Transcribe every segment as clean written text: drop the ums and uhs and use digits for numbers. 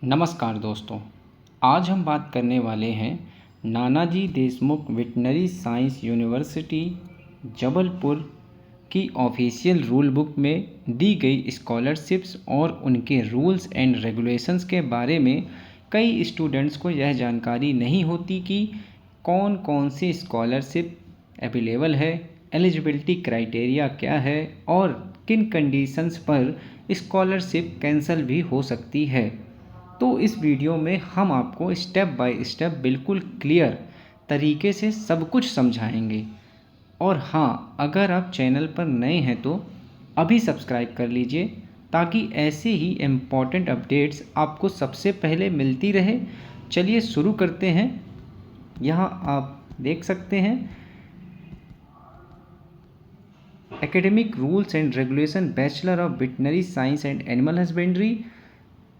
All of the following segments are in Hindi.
नमस्कार दोस्तों, आज हम बात करने वाले हैं Nanaji Deshmukh veterinary science university Jabalpur की ऑफिशियल रूल बुक में दी गई स्कॉलरशिप्स और उनके रूल्स एंड रेगुलेशंस के बारे में। कई स्टूडेंट्स को यह जानकारी नहीं होती कि कौन कौन सी स्कॉलरशिप अवेलेबल है, एलिजिबिलिटी क्राइटेरिया क्या है और किन कंडीशंस पर स्कॉलरशिप कैंसिल भी हो सकती है। तो इस वीडियो में हम आपको स्टेप बाय स्टेप बिल्कुल क्लियर तरीके से सब कुछ समझाएंगे। और हाँ, अगर आप चैनल पर नए हैं तो अभी सब्सक्राइब कर लीजिए ताकि ऐसे ही इम्पॉर्टेंट अपडेट्स आपको सबसे पहले मिलती रहे। चलिए शुरू करते हैं। यहाँ आप देख सकते हैं academic rules and regulation, bachelor of veterinary science and animal husbandry,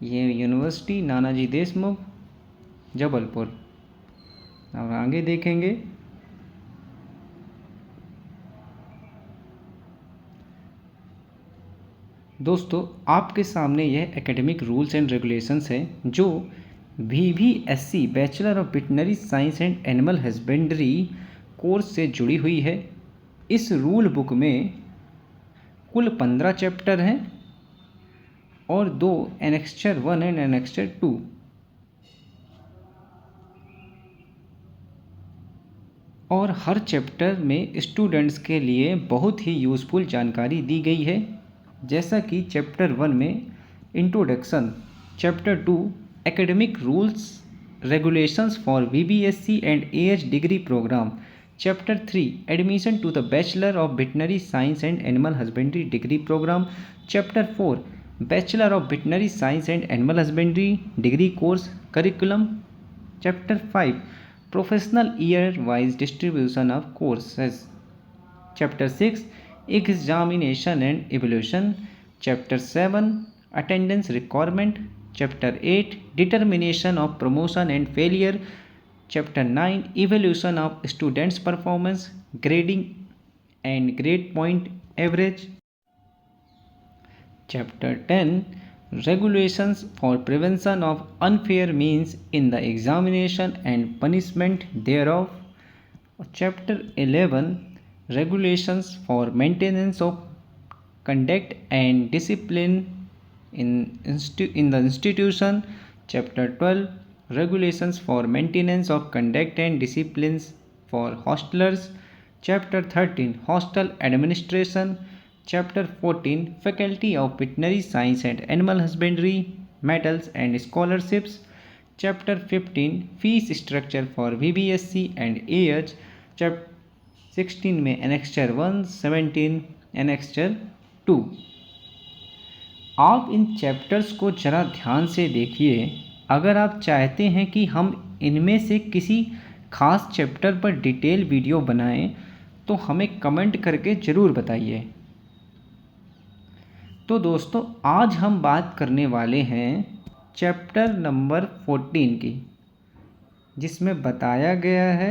ये यूनिवर्सिटी नानाजी देशमुख जबलपुर। अब आगे देखेंगे। दोस्तों, आपके सामने यह एकेडमिक रूल्स एंड रेगुलेशंस है जो VVSC bachelor of veterinary science and animal husbandry course से जुड़ी हुई है। इस रूल बुक में कुल 15 चैप्टर हैं और 2 एनेक्स्चर 1 एंड एनेक्स्चर 2। और हर चैप्टर में स्टूडेंट्स के लिए बहुत ही यूज़फुल जानकारी दी गई है, जैसा कि चैप्टर 1 में introduction, chapter 2 academic rules regulations for VBSC and AH degree programme, chapter 3 admission to the bachelor of veterinary science and animal husbandry degree programme, chapter 4 bachelor of veterinary science and animal husbandry degree course curriculum, chapter 5 professional year wise distribution of courses, chapter 6 examination and evaluation, chapter 7 attendance requirement, chapter 8 determination of promotion and failure, chapter 9 evaluation of students performance, grading and grade point average, chapter 10 regulations for prevention of unfair means in the examination and punishment thereof, chapter 11 regulations for maintenance of conduct and discipline in the institution, chapter 12 regulations for maintenance of conduct and disciplines for hostelers, chapter 13 hostel administration, chapter 14 faculty of veterinary science and animal husbandry, medals and scholarships, chapter 15 fees structure for VBSC and AH, chapter 16 में annexure 1, 17 annexure 2। आप इन चैप्टर्स को ज़रा ध्यान से देखिए। अगर आप चाहते हैं कि हम इनमें से किसी खास चैप्टर पर डिटेल वीडियो बनाएं तो हमें कमेंट करके ज़रूर बताइए। तो दोस्तों, आज हम बात करने वाले हैं चैप्टर नंबर 14 की, जिसमें बताया गया है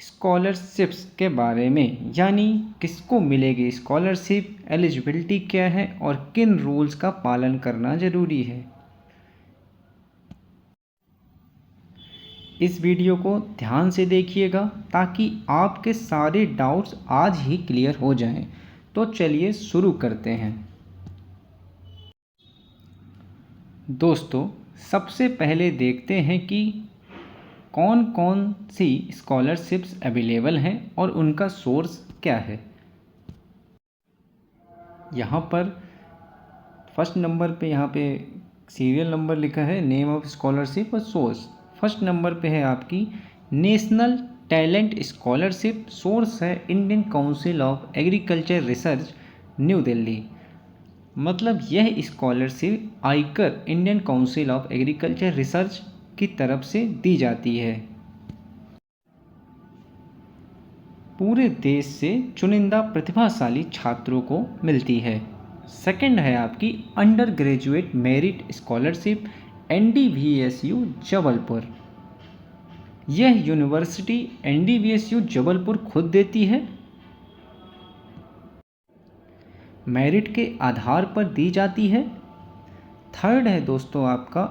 स्कॉलरशिप्स के बारे में, यानी किसको मिलेगी स्कॉलरशिप, एलिजिबिलिटी क्या है और किन रूल्स का पालन करना ज़रूरी है। इस वीडियो को ध्यान से देखिएगा ताकि आपके सारे डाउट्स आज ही क्लियर हो जाएं। तो चलिए शुरू करते हैं। दोस्तों, सबसे पहले देखते हैं कि कौन कौन सी स्कॉलरशिप्स अवेलेबल हैं और उनका सोर्स क्या है। यहाँ पर फर्स्ट नंबर पे यहाँ पे सीरियल नंबर लिखा है, नेम ऑफ स्कॉलरशिप और सोर्स। फर्स्ट नंबर पे है आपकी नेशनल टैलेंट स्कॉलरशिप, सोर्स है Indian council of agriculture research, new Delhi. मतलब यह scholarship Eicher, Indian council of agriculture research की तरफ से दी जाती है। पूरे देश से चुनिंदा प्रतिभाशाली छात्रों को मिलती है। सेकंड है आपकी under graduate merit scholarship, NDVSU Jabalpur. यह यूनिवर्सिटी NDVSU जबलपुर खुद देती है, मेरिट के आधार पर दी जाती है। थर्ड है दोस्तों आपका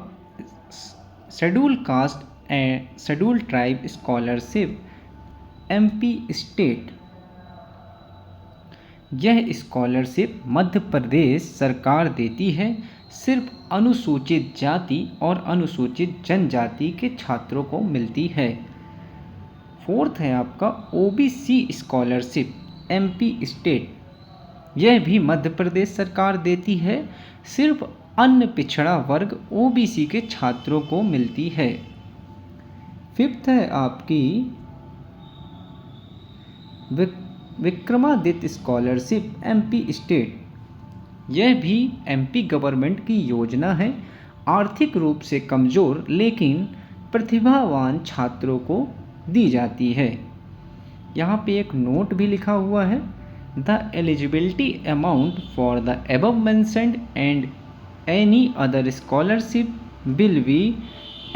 schedule caste and schedule tribe scholarship MP state. यह स्कॉलरशिप मध्य प्रदेश सरकार देती है, सिर्फ अनुसूचित जाति और अनुसूचित जनजाति के छात्रों को मिलती है। फोर्थ है आपका ओबीसी स्कॉलरशिप एमपी स्टेट। यह भी मध्य प्रदेश सरकार देती है, सिर्फ अन्य पिछड़ा वर्ग ओबीसी के छात्रों को मिलती है। फिफ्थ है आपकी विक्रमादित्य स्कॉलरशिप एमपी स्टेट। यह भी एमपी गवर्नमेंट की योजना है, आर्थिक रूप से कमज़ोर लेकिन प्रतिभावान छात्रों को दी जाती है। यहाँ पे एक नोट भी लिखा हुआ है, the eligibility amount for the above mentioned and any other scholarship will be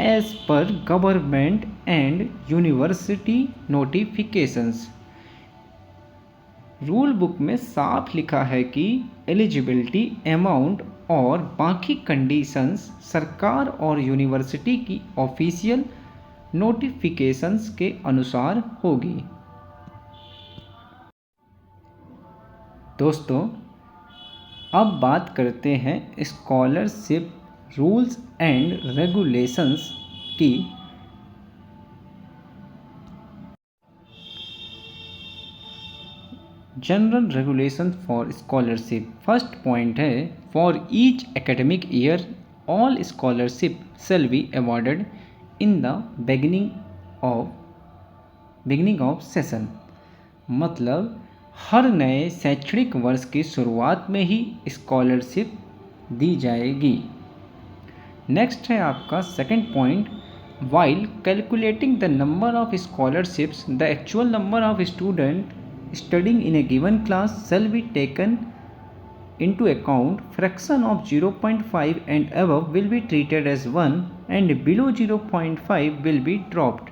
as per government and university notifications. Rule book में साफ लिखा है कि एलिजिबिलिटी अमाउंट और बाकी कंडीशंस सरकार और यूनिवर्सिटी की ऑफिशियल नोटिफिकेशंस के अनुसार होगी। दोस्तों, अब बात करते हैं स्कॉलरशिप रूल्स एंड रेगुलेशंस की। General regulation for scholarship. First point है, for each academic year all scholarship shall be awarded in the beginning of session. मतलब हर नए शैक्षणिक वर्ष की शुरुआत में ही स्कॉलरशिप दी जाएगी। नेक्स्ट है आपका second point, while calculating the number of scholarships the actual number of student studying in a given class shall be taken into account. Fraction of 0.5 and above will be treated as 1 and below 0.5 will be dropped.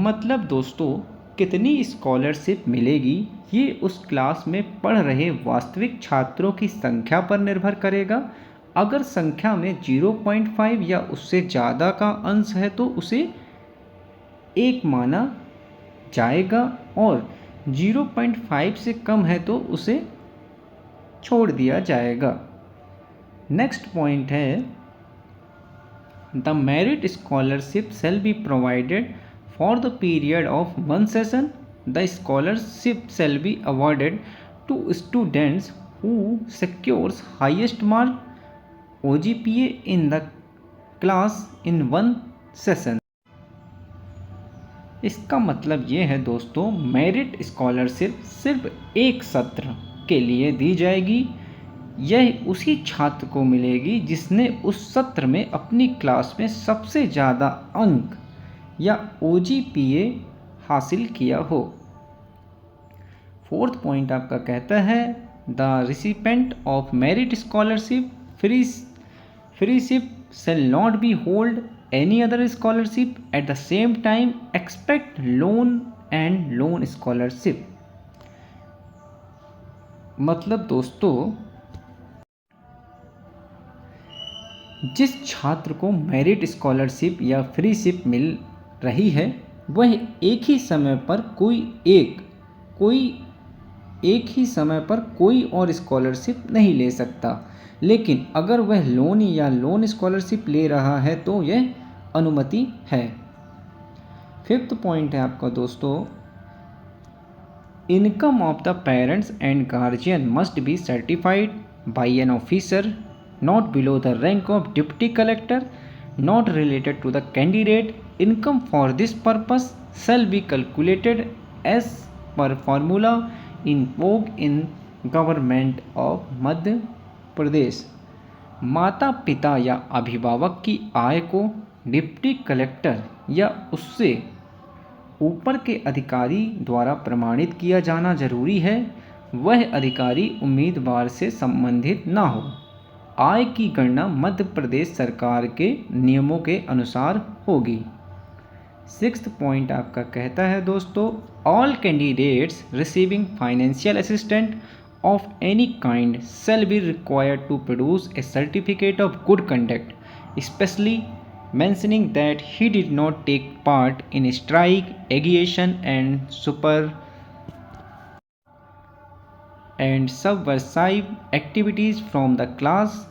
मतलब दोस्तों, कितनी स्कॉलरशिप मिलेगी ये उस क्लास में पढ़ रहे वास्तविक छात्रों की संख्या पर निर्भर करेगा। अगर संख्या में 0.5 या उससे ज़्यादा का अंश है तो उसे 1 माना जाएगा और 0.5 से कम है तो उसे छोड़ दिया जाएगा। नेक्स्ट पॉइंट है, the merit scholarship shall be provided for the period of 1 session. The scholarship shall be awarded to students who secures highest mark OGPA in the class in 1 session. इसका मतलब ये है दोस्तों, मेरिट स्कॉलरशिप सिर्फ एक सत्र के लिए दी जाएगी। यह उसी छात्र को मिलेगी जिसने उस सत्र में अपनी क्लास में सबसे ज़्यादा अंक या OGPA हासिल किया हो। फोर्थ पॉइंट आपका कहता है, the recipient of merit scholarship freeship shall not be hold any other scholarship at the same time except loan and loan scholarship। मतलब दोस्तों, जिस छात्र को मेरिट स्कॉलरशिप या फ्रीशिप मिल रही है वह एक ही समय पर कोई और स्कॉलरशिप नहीं ले सकता, लेकिन अगर वह लोन या लोन स्कॉलरशिप ले रहा है तो यह अनुमति है। फिफ्थ पॉइंट है आपका दोस्तों, income of the parents and guardian must be certified by an officer not below the rank of deputy collector not related to the candidate. Income for this purpose shall be calculated as per formula in vogue in government of Madhya Pradesh. माता पिता या अभिभावक की आय को डिप्टी कलेक्टर या उससे ऊपर के अधिकारी द्वारा प्रमाणित किया जाना जरूरी है। वह अधिकारी उम्मीदवार से संबंधित ना हो। आय की गणना मध्य प्रदेश सरकार के नियमों के अनुसार होगी। सिक्स्थ पॉइंट आपका कहता है दोस्तों, all candidates receiving financial assistant of any kind shall be required to produce a certificate of good conduct especially mentioning that he did not take part in strike, agitation, and subversive activities from the class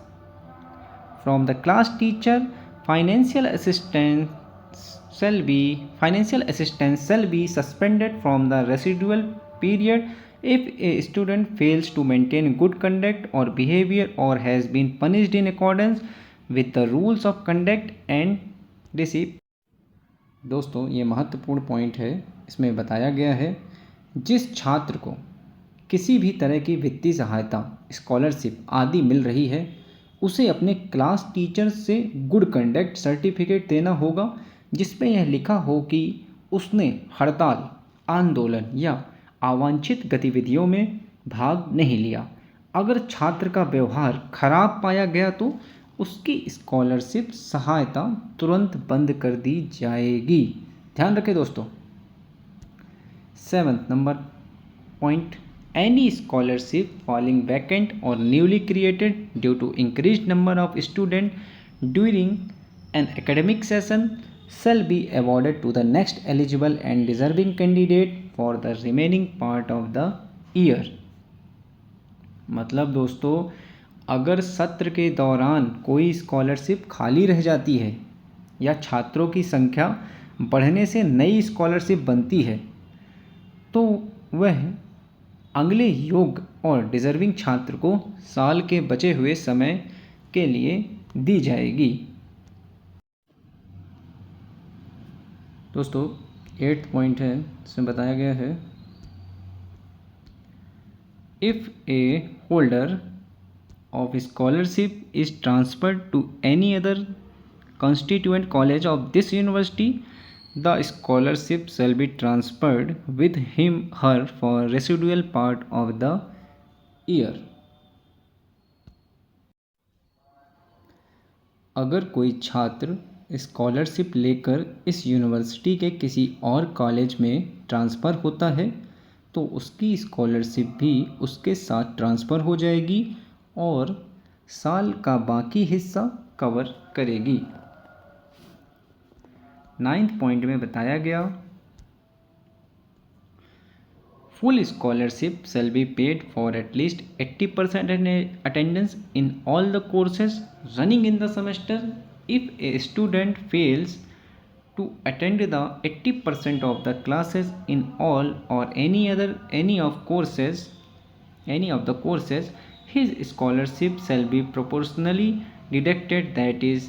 teacher. Financial assistance shall be suspended from the residual period if a student fails to maintain good conduct or behavior or has been punished in accordance with the rules of conduct and discipline. दोस्तों ये महत्वपूर्ण पॉइंट है। इसमें बताया गया है जिस छात्र को किसी भी तरह की वित्तीय सहायता, स्कॉलरशिप आदि मिल रही है उसे अपने क्लास टीचर से गुड कंडक्ट सर्टिफिकेट देना होगा, जिसमें यह लिखा हो कि उसने हड़ताल, आंदोलन या अवांछित गतिविधियों में भाग नहीं लिया। अगर छात्र का व्यवहार खराब पाया गया तो उसकी स्कॉलरशिप सहायता तुरंत बंद कर दी जाएगी। ध्यान रखें दोस्तों। 7th number point, any scholarship falling vacant or newly created due to increased number of students during an academic session shall be awarded to the next eligible and deserving candidate for the remaining part of the year। मतलब दोस्तों, अगर सत्र के दौरान कोई स्कॉलरशिप खाली रह जाती है या छात्रों की संख्या बढ़ने से नई स्कॉलरशिप बनती है तो वह अगले योग्य और डिज़र्विंग छात्र को साल के बचे हुए समय के लिए दी जाएगी। दोस्तों 8th पॉइंट है, इसमें बताया गया है if A holder of scholarship is transferred to any other constituent college of this university, the scholarship shall be transferred with him/her for residual part of the year। अगर कोई छात्र स्कॉलरशिप लेकर इस यूनिवर्सिटी के किसी और कॉलेज में ट्रांसफ़र होता है तो उसकी स्कॉलरशिप भी उसके साथ ट्रांसफ़र हो जाएगी और साल का बाकी हिस्सा कवर करेगी। 9th पॉइंट में बताया गया full scholarship shall be paid for at least 80% attendance in all the courses running in the semester. If a student fails to attend the 80% of the classes in all or any of the courses, his scholarship shall be proportionally deducted, that is,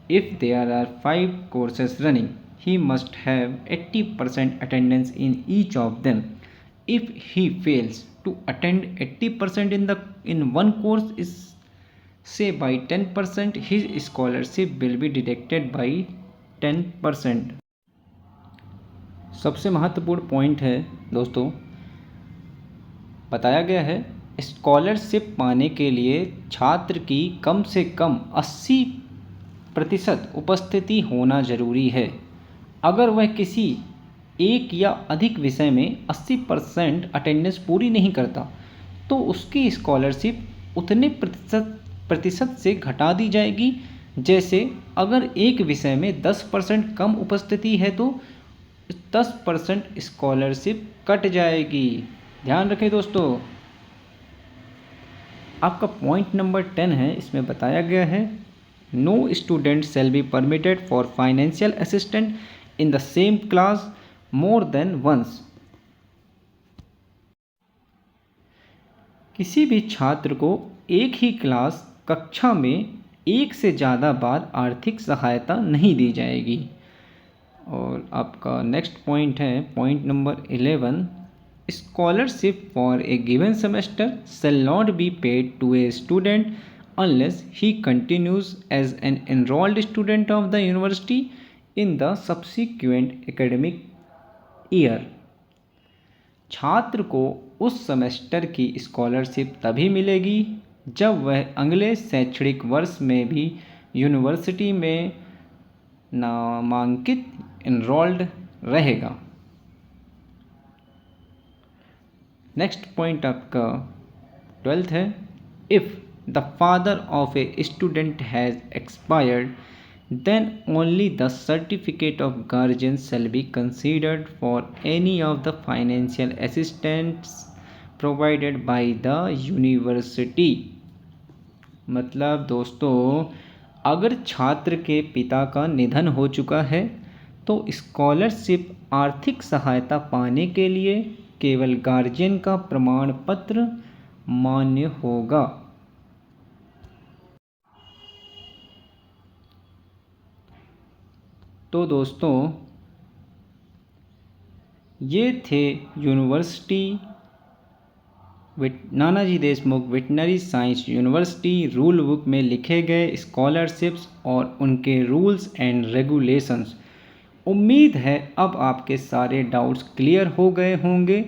if there are 5 courses running, he must have 80% attendance in each of them. If he fails to attend 80% in one course is say by 10%, his scholarship will be deducted by 10%। सबसे महत्वपूर्ण पॉइंट है दोस्तों, बताया गया है स्कॉलरशिप पाने के लिए छात्र की कम से कम 80% उपस्थिति होना जरूरी है। अगर वह किसी एक या अधिक विषय में 80% अटेंडेंस पूरी नहीं करता तो उसकी स्कॉलरशिप उतने प्रतिशत से घटा दी जाएगी। जैसे अगर एक विषय में 10% कम उपस्थिति है तो 10% स्कॉलरशिप कट जाएगी। ध्यान रखें दोस्तों। आपका पॉइंट नंबर 10 है, इसमें बताया गया है no student shall be permitted for financial assistant in the same class more than once. किसी भी छात्र को एक ही क्लास कक्षा में एक से ज़्यादा बार आर्थिक सहायता नहीं दी जाएगी। और आपका नेक्स्ट पॉइंट है point number 11, scholarship for a given semester shall not be paid to a student unless he continues as an enrolled student of the university in the subsequent academic year। छात्र को उस सेमेस्टर की स्कॉलरशिप तभी मिलेगी जब वह अगले शैक्षणिक वर्ष में भी यूनिवर्सिटी में नामांकित एनरोल्ड रहेगा। नेक्स्ट पॉइंट आपका 12th है if the father of a student has expired then only the certificate of guardian shall be considered for any of the financial assistance provided by the university। मतलब दोस्तों, अगर छात्र के पिता का निधन हो चुका है तो स्कॉलरशिप आर्थिक सहायता पाने के लिए केवल गार्जियन का प्रमाण पत्र मान्य होगा। तो दोस्तों, ये थे university Nanaji Deshmukh veterinary science university rule book में लिखे गए स्कॉलरशिप्स और उनके रूल्स एंड रेगुलेशंस। उम्मीद है अब आपके सारे डाउट्स क्लियर हो गए होंगे।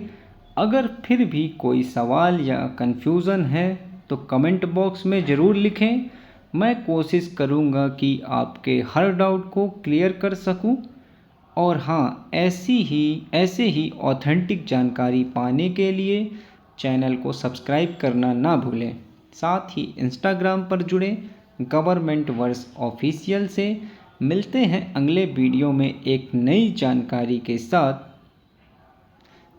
अगर फिर भी कोई सवाल या कन्फ्यूज़न है तो कमेंट बॉक्स में ज़रूर लिखें। मैं कोशिश करूँगा कि आपके हर डाउट को क्लियर कर सकूँ। और हाँ, ऐसे ही ऑथेंटिक जानकारी पाने के लिए चैनल को सब्सक्राइब करना ना भूलें। साथ ही इंस्टाग्राम पर जुड़े गवर्नमेंट वर्स ऑफिशियल से। मिलते हैं अगले वीडियो में एक नई जानकारी के साथ।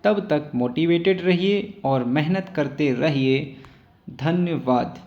तब तक मोटिवेटेड रहिए और मेहनत करते रहिए। धन्यवाद।